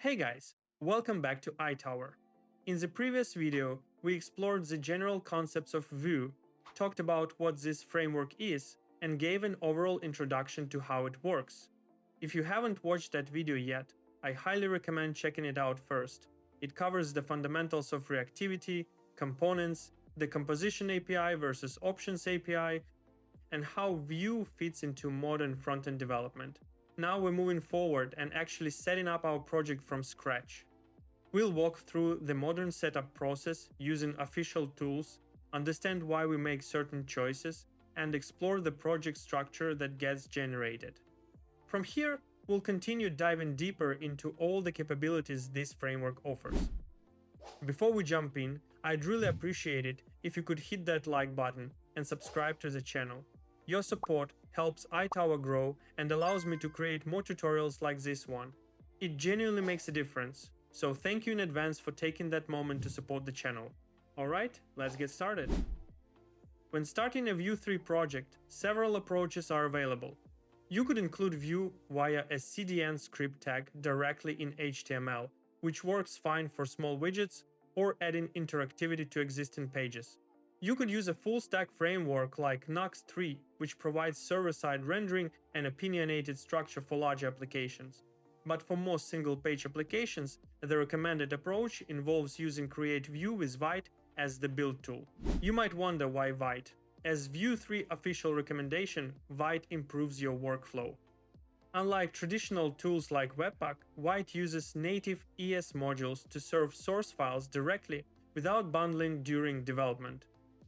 Hey guys, welcome back to iTower. In the previous video, we explored the general concepts of Vue, talked about what this framework is, and gave an overall introduction to how it works. If you haven't watched that video yet, I highly recommend checking it out first. It covers the fundamentals of reactivity, components, the composition API versus options API, and how Vue fits into modern front-end development. Now we're moving forward and actually setting up our project from scratch. We'll walk through the modern setup process using official tools, understand why we make certain choices, and explore the project structure that gets generated. From here, we'll continue diving deeper into all the capabilities this framework offers. Before we jump in, I'd really appreciate it if you could hit that like button and subscribe to the channel. Your support helps iTower grow and allows me to create more tutorials like this one. It genuinely makes a difference, so thank you in advance for taking that moment to support the channel. Alright, let's get started. When starting a Vue 3 project, several approaches are available. You could include Vue via a CDN script tag directly in HTML, which works fine for small widgets, or adding interactivity to existing pages. You could use a full-stack framework like Nuxt 3, which provides server-side rendering and opinionated structure for large applications. But for most single-page applications, the recommended approach involves using Create Vue with Vite as the build tool. You might wonder why Vite. As Vue 3 official recommendation, Vite improves your workflow. Unlike traditional tools like Webpack, Vite uses native ES modules to serve source files directly without bundling during development.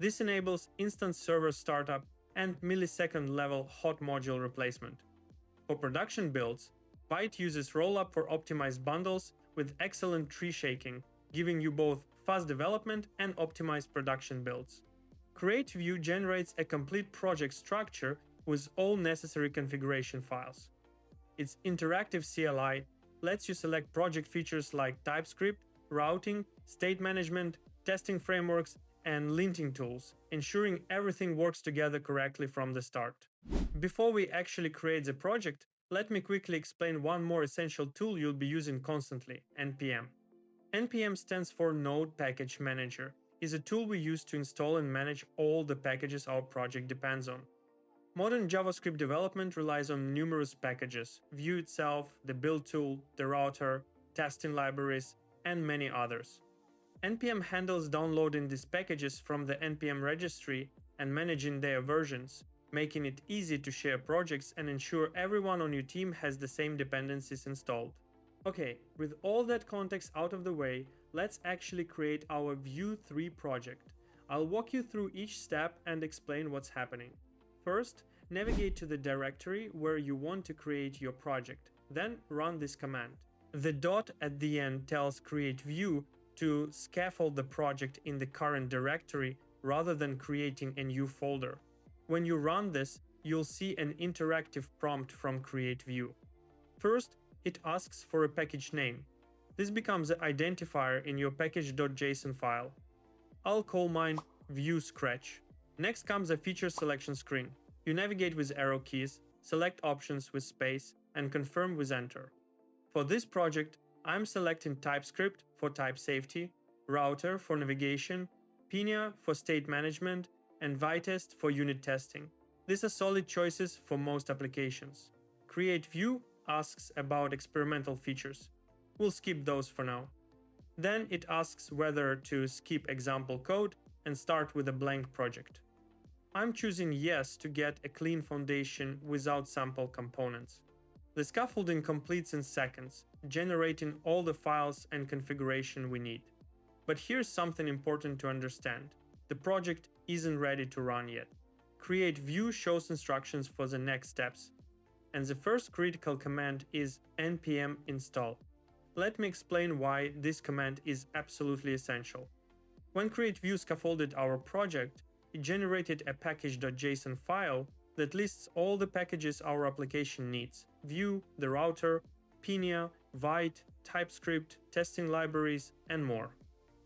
This enables instant server startup and millisecond-level hot module replacement. For production builds, Vite uses rollup for optimized bundles with excellent tree shaking, giving you both fast development and optimized production builds. Create Vue generates a complete project structure with all necessary configuration files. Its interactive CLI lets you select project features like TypeScript, routing, state management, testing frameworks, and linting tools, ensuring everything works together correctly from the start. Before we actually create the project, let me quickly explain one more essential tool you'll be using constantly, NPM. NPM stands for Node Package Manager, is a tool we use to install and manage all the packages our project depends on. Modern JavaScript development relies on numerous packages, Vue itself, the build tool, the router, testing libraries, and many others. NPM handles downloading these packages from the NPM registry and managing their versions, making it easy to share projects and ensure everyone on your team has the same dependencies installed. Okay, with all that context out of the way, let's actually create our Vue 3 project. I'll walk you through each step and explain what's happening. First, navigate to the directory where you want to create your project, then run this command. The dot at the end tells Create Vue to scaffold the project in the current directory rather than creating a new folder. When you run this, you'll see an interactive prompt from Create Vue. First, it asks for a package name. This becomes the identifier in your package.json file. I'll call mine Vue Scratch. Next comes a feature selection screen. You navigate with arrow keys, select options with space, and confirm with enter. For this project, I'm selecting TypeScript for type safety, router for navigation, Pinia for state management, and Vitest for unit testing. These are solid choices for most applications. Create Vue asks about experimental features. We'll skip those for now. Then it asks whether to skip example code and start with a blank project. I'm choosing yes to get a clean foundation without sample components. The scaffolding completes in seconds, generating all the files and configuration we need. But here's something important to understand. The project isn't ready to run yet. Create Vue shows instructions for the next steps. And the first critical command is npm install. Let me explain why this command is absolutely essential. When Create Vue scaffolded our project, it generated a package.json file that lists all the packages our application needs: Vue, the router, Pinia, Vite, TypeScript, testing libraries, and more.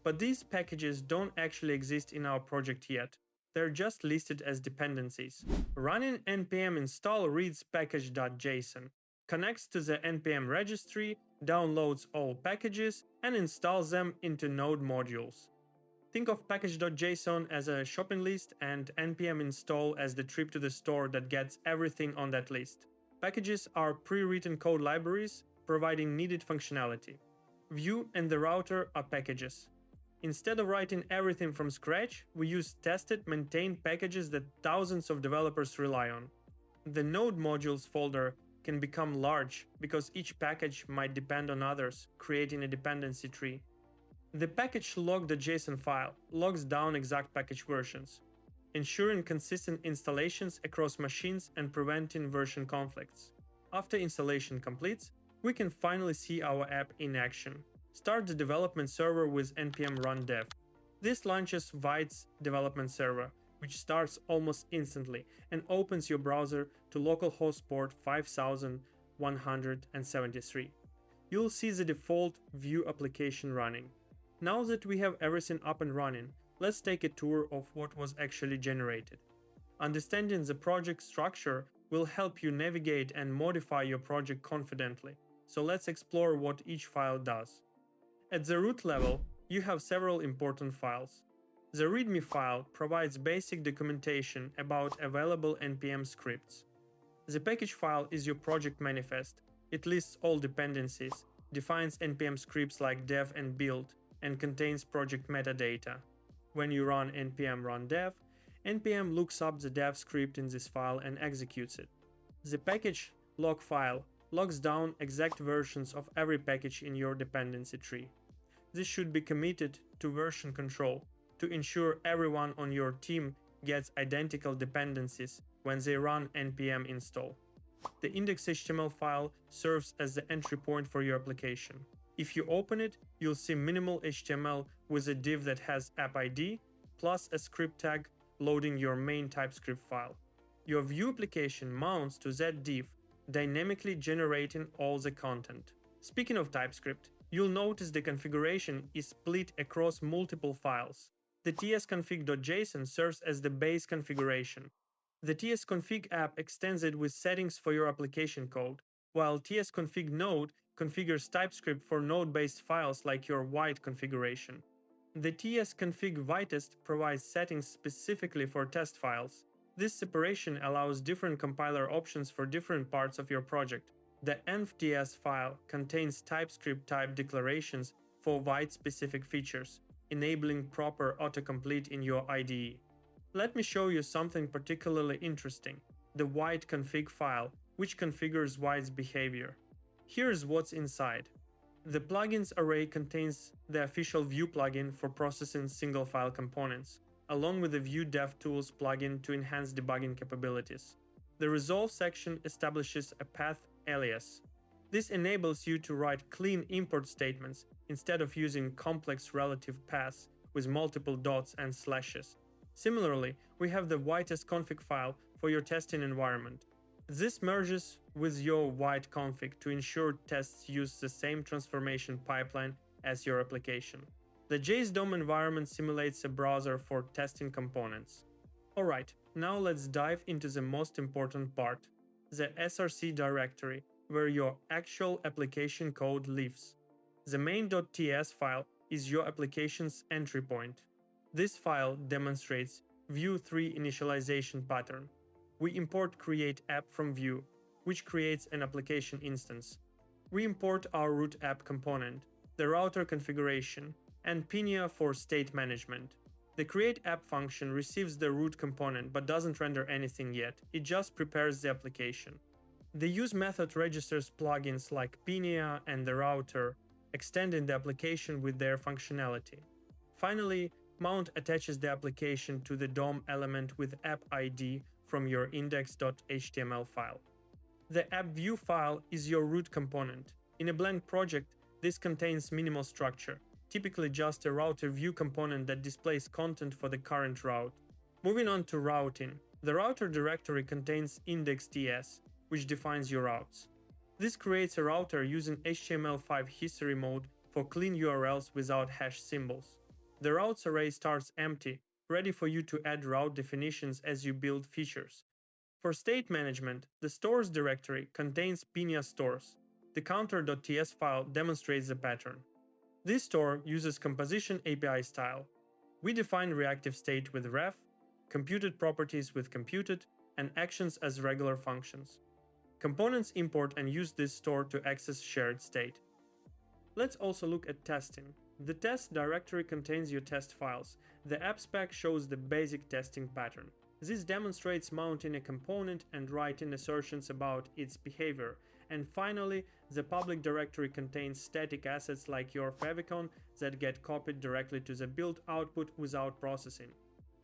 But these packages don't actually exist in our project yet. They're just listed as dependencies. Running npm install reads package.json, connects to the npm registry, downloads all packages, and installs them into node modules. Think of package.json as a shopping list and npm install as the trip to the store that gets everything on that list. Packages are pre-written code libraries providing needed functionality. Vue and the router are packages. Instead of writing everything from scratch, we use tested, maintained packages that thousands of developers rely on. The node modules folder can become large because each package might depend on others, creating a dependency tree. The package log.json file logs down exact package versions, ensuring consistent installations across machines and preventing version conflicts. After installation completes, we can finally see our app in action. Start the development server with npm run dev. This launches Vite's development server, which starts almost instantly and opens your browser to localhost port 5173. You'll see the default Vue application running. Now that we have everything up and running, let's take a tour of what was actually generated. Understanding the project structure will help you navigate and modify your project confidently, so let's explore what each file does. At the root level, you have several important files. The README file provides basic documentation about available NPM scripts. The package file is your project manifest. It lists all dependencies, defines NPM scripts like dev and build, and contains project metadata. When you run npm run dev, npm looks up the dev script in this file and executes it. The package log file logs down exact versions of every package in your dependency tree. This should be committed to version control to ensure everyone on your team gets identical dependencies when they run npm install. The index.html file serves as the entry point for your application. If you open it, you'll see minimal HTML with a div that has app ID plus a script tag loading your main TypeScript file. Your Vue application mounts to that div, dynamically generating all the content. Speaking of TypeScript, you'll notice the configuration is split across multiple files. The tsconfig.json serves as the base configuration. The tsconfig app extends it with settings for your application code, while tsconfig node configures TypeScript for node-based files like your Vite configuration. The tsconfig Vitest provides settings specifically for test files. This separation allows different compiler options for different parts of your project. The env.ts file contains TypeScript type declarations for Vite-specific features, enabling proper autocomplete in your IDE. Let me show you something particularly interesting: the Vite config file, which configures Vite's behavior. Here's what's inside. The plugins array contains the official Vue plugin for processing single-file components, along with the Vue DevTools plugin to enhance debugging capabilities. The resolve section establishes a path alias. This enables you to write clean import statements instead of using complex relative paths with multiple dots and slashes. Similarly, we have the Vitest config file for your testing environment. This merges with your vite.config to ensure tests use the same transformation pipeline as your application. The JSDOM environment simulates a browser for testing components. Alright, now let's dive into the most important part: the src directory, where your actual application code lives. The main.ts file is your application's entry point. This file demonstrates Vue 3 initialization pattern. We import create app from Vue, which creates an application instance. We import our root app component, the router configuration, and Pinia for state management. The create app function receives the root component but doesn't render anything yet, it just prepares the application. The use method registers plugins like Pinia and the router, extending the application with their functionality. Finally, mount attaches the application to the DOM element with app ID from your index.html file. The App.vue file is your root component. In a blank project, this contains minimal structure, typically just a router view component that displays content for the current route. Moving on to routing, the router directory contains index.ts, which defines your routes. This creates a router using HTML5 history mode for clean URLs without hash symbols. The routes array starts empty, ready for you to add route definitions as you build features. For state management, the stores directory contains Pinia stores. The counter.ts file demonstrates the pattern. This store uses composition API style. We define reactive state with ref, computed properties with computed, and actions as regular functions. Components import and use this store to access shared state. Let's also look at testing. The test directory contains your test files. The apps pack shows the basic testing pattern. This demonstrates mounting a component and writing assertions about its behavior. And finally, the public directory contains static assets like your favicon that get copied directly to the build output without processing.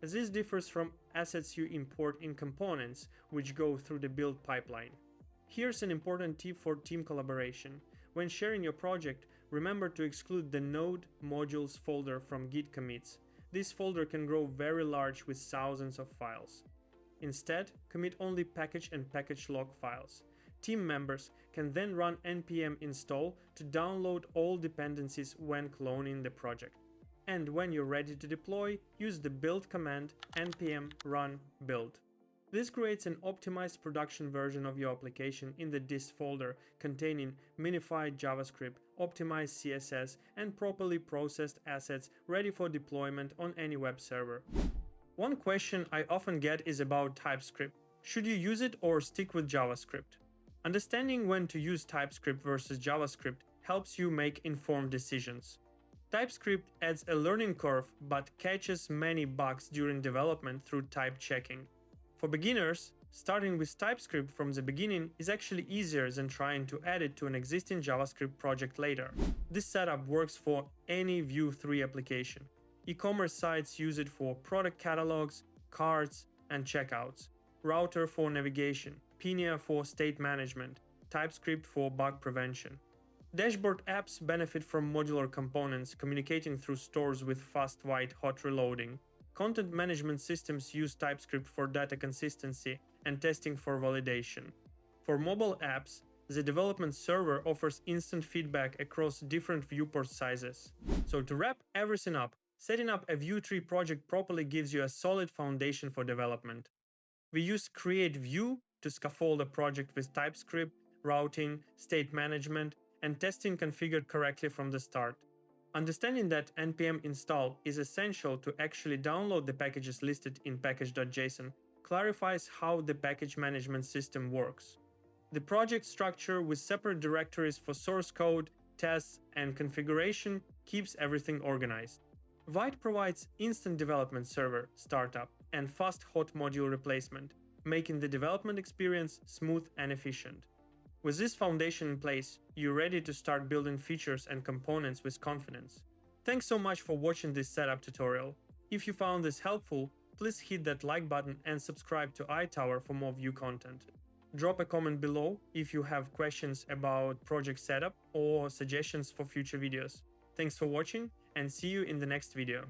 This differs from assets you import in components, which go through the build pipeline. Here's an important tip for team collaboration. When sharing your project, remember to exclude the node modules folder from Git commits. This folder can grow very large with thousands of files. Instead, commit only package and package log files. Team members can then run npm install to download all dependencies when cloning the project. And when you're ready to deploy, use the build command npm run build. This creates an optimized production version of your application in the dist folder containing minified JavaScript, optimized CSS, and properly processed assets ready for deployment on any web server. One question I often get is about TypeScript. Should you use it or stick with JavaScript? Understanding when to use TypeScript versus JavaScript helps you make informed decisions. TypeScript adds a learning curve but catches many bugs during development through type checking. For beginners, starting with TypeScript from the beginning is actually easier than trying to add it to an existing JavaScript project later. This setup works for any Vue 3 application. E-commerce sites use it for product catalogs, carts, and checkouts, Router for navigation, Pinia for state management, TypeScript for bug prevention. Dashboard apps benefit from modular components communicating through stores with fast white-hot reloading. Content management systems use TypeScript for data consistency and testing for validation. For mobile apps, the development server offers instant feedback across different viewport sizes. So to wrap everything up, setting up a Vue 3 project properly gives you a solid foundation for development. We use Create Vue to scaffold a project with TypeScript, routing, state management, and testing configured correctly from the start. Understanding that npm install is essential to actually download the packages listed in package.json clarifies how the package management system works. The project structure with separate directories for source code, tests, and configuration keeps everything organized. Vite provides instant development server, startup, and fast hot module replacement, making the development experience smooth and efficient. With this foundation in place, you're ready to start building features and components with confidence. Thanks so much for watching this setup tutorial. If you found this helpful, please hit that like button and subscribe to iTower for more Vue content. Drop a comment below if you have questions about project setup or suggestions for future videos. Thanks for watching and see you in the next video.